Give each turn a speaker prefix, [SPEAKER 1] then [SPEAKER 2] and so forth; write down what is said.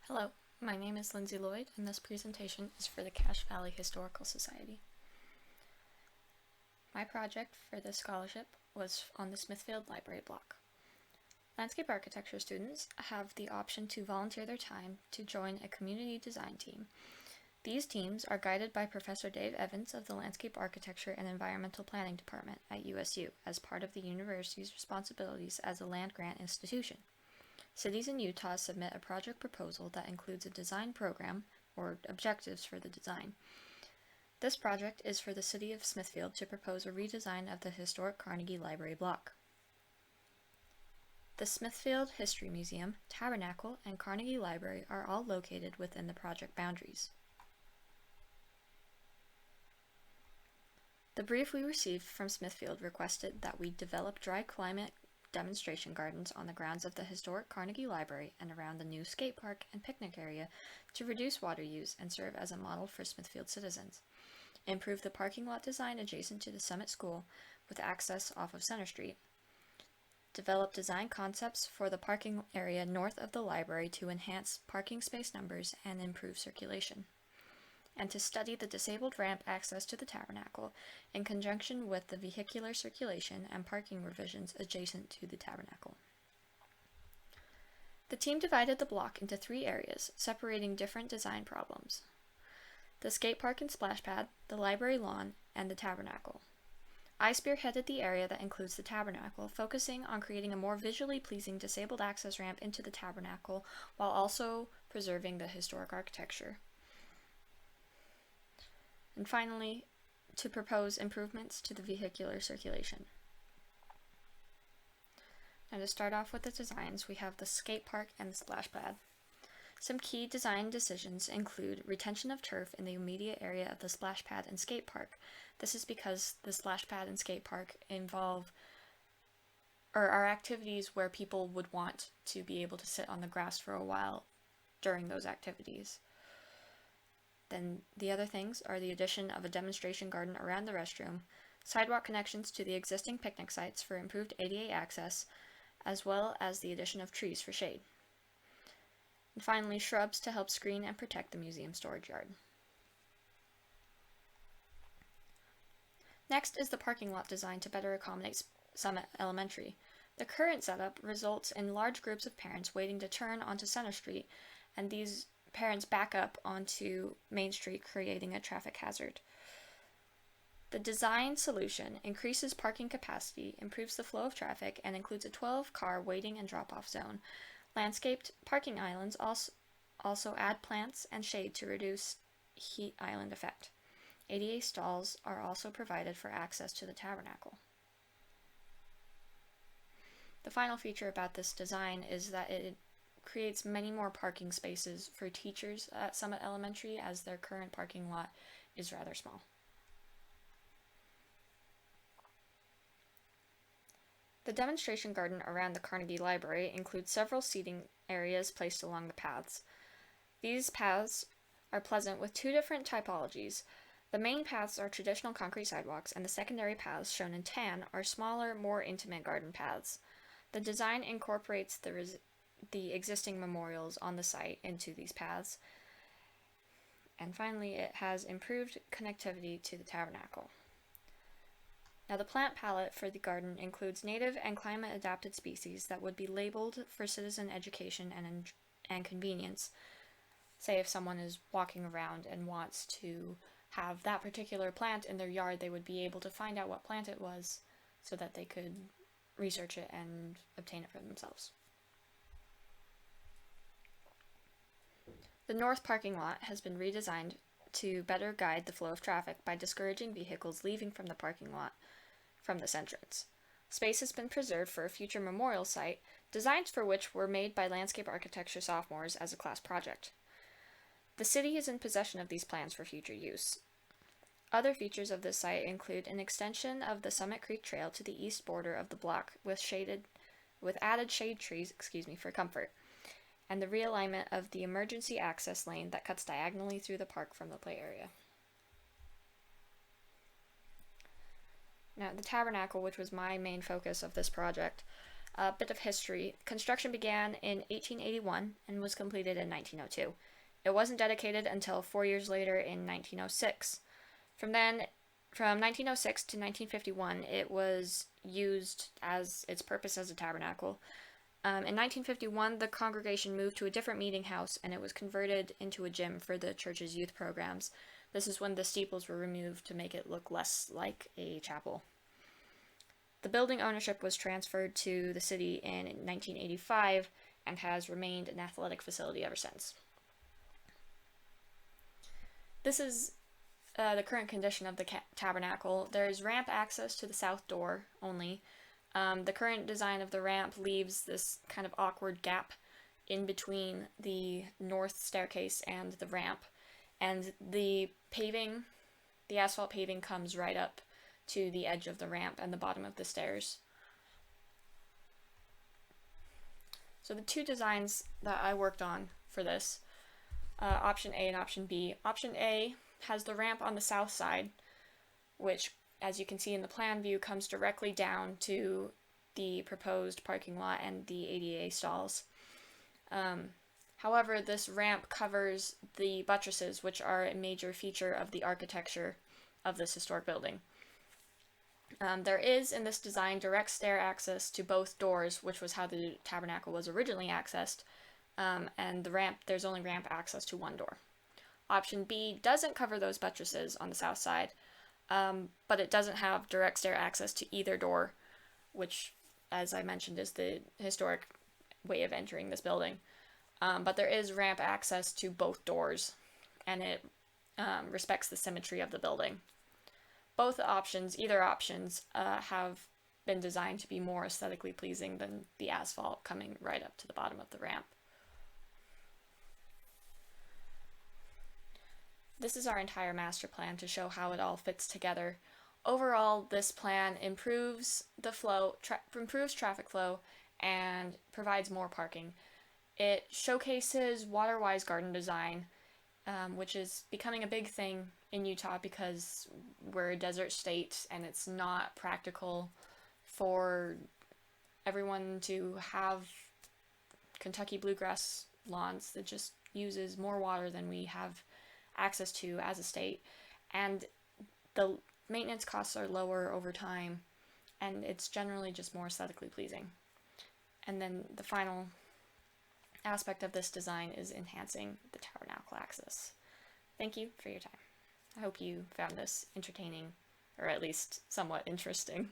[SPEAKER 1] Hello, my name is Lindsay Lloyd, and this presentation is for the Cache Valley Historical Society. My project for this scholarship was on the Smithfield Library Block. Landscape architecture students have the option to volunteer their time to join a community design team. These teams are guided by Professor Dave Evans of the Landscape Architecture and Environmental Planning Department at USU as part of the university's responsibilities as a land-grant institution. Cities in Utah submit a project proposal that includes a design program, or objectives for the design. This project is for the city of Smithfield to propose a redesign of the historic Carnegie Library Block. The Smithfield History Museum, Tabernacle, and Carnegie Library are all located within the project boundaries. The brief we received from Smithfield requested that we develop dry climate demonstration gardens on the grounds of the historic Carnegie Library and around the new skate park and picnic area to reduce water use and serve as a model for Smithfield citizens. Improve the parking lot design adjacent to the Summit School with access off of Center Street. Develop design concepts for the parking area north of the library to enhance parking space numbers and improve circulation. And to study the disabled ramp access to the Tabernacle in conjunction with the vehicular circulation and parking revisions adjacent to the Tabernacle. The team divided the block into 3 areas, separating different design problems: the skate park and splash pad, the library lawn, and the Tabernacle. I spearheaded the area that includes the Tabernacle, focusing on creating a more visually pleasing disabled access ramp into the Tabernacle while also preserving the historic architecture. And finally, to propose improvements to the vehicular circulation. Now to start off with the designs, we have the skate park and the splash pad. Some key design decisions include retention of turf in the immediate area of the splash pad and skate park. This is because the splash pad and skate park are activities where people would want to be able to sit on the grass for a while during those activities. Then the other things are the addition of a demonstration garden around the restroom, sidewalk connections to the existing picnic sites for improved ADA access, as well as the addition of trees for shade. And finally, shrubs to help screen and protect the museum storage yard. Next is the parking lot design to better accommodate Summit Elementary. The current setup results in large groups of parents waiting to turn onto Center Street, and these parents back up onto Main Street, creating a traffic hazard. The design solution increases parking capacity, improves the flow of traffic, and includes a 12-car waiting and drop-off zone. Landscaped parking islands also add plants and shade to reduce heat island effect. ADA stalls are also provided for access to the Tabernacle. The final feature about this design is that it creates many more parking spaces for teachers at Summit Elementary, as their current parking lot is rather small. The demonstration garden around the Carnegie Library includes several seating areas placed along the paths. These paths are pleasant with 2 different typologies. The main paths are traditional concrete sidewalks, and the secondary paths, shown in tan, are smaller, more intimate garden paths. The design incorporates the existing memorials on the site into these paths. And finally, it has improved connectivity to the Tabernacle. Now, the plant palette for the garden includes native and climate-adapted species that would be labeled for citizen education and convenience. Say if someone is walking around and wants to have that particular plant in their yard, they would be able to find out what plant it was so that they could research it and obtain it for themselves. The north parking lot has been redesigned to better guide the flow of traffic by discouraging vehicles leaving from the parking lot from this entrance. Space has been preserved for a future memorial site, designs for which were made by landscape architecture sophomores as a class project. The city is in possession of these plans for future use. Other features of this site include an extension of the Summit Creek Trail to the east border of the block with added shade trees for comfort, and the realignment of the emergency access lane that cuts diagonally through the park from the play area. Now, the Tabernacle, which was my main focus of this project, A bit of history. Construction began in 1881 and was completed in 1902. It wasn't dedicated until 4 years later in 1906. From 1906 to 1951, it was used as its purpose as a tabernacle. In 1951, the congregation moved to a different meeting house, and it was converted into a gym for the church's youth programs. This is when the steeples were removed to make it look less like a chapel. The building ownership was transferred to the city in 1985 and has remained an athletic facility ever since. This is the current condition of the tabernacle. There's ramp access to the south door only. The current design of the ramp leaves this kind of awkward gap in between the north staircase and the ramp, and the asphalt paving comes right up to the edge of the ramp and the bottom of the stairs. So the two designs that I worked on for this, option A and option B. Option A has the ramp on the south side, which, as you can see in the plan view, comes directly down to the proposed parking lot and the ADA stalls. However, this ramp covers the buttresses, which are a major feature of the architecture of this historic building. There is, in this design, direct stair access to both doors, which was how the tabernacle was originally accessed, and there's only ramp access to one door. Option B doesn't cover those buttresses on the south side, but it doesn't have direct stair access to either door, which, as I mentioned, is the historic way of entering this building. But there is ramp access to both doors, and it respects the symmetry of the building. Either options, have been designed to be more aesthetically pleasing than the asphalt coming right up to the bottom of the ramp. This is our entire master plan to show how it all fits together. Overall, this plan improves improves traffic flow and provides more parking. It showcases water-wise garden design, which is becoming a big thing in Utah because we're a desert state and it's not practical for everyone to have Kentucky bluegrass lawns that just uses more water than we have access to as a state, and the maintenance costs are lower over time, and it's generally just more aesthetically pleasing. And then the final aspect of this design is enhancing the tabernacle access. Thank you for your time. I hope you found this entertaining, or at least somewhat interesting.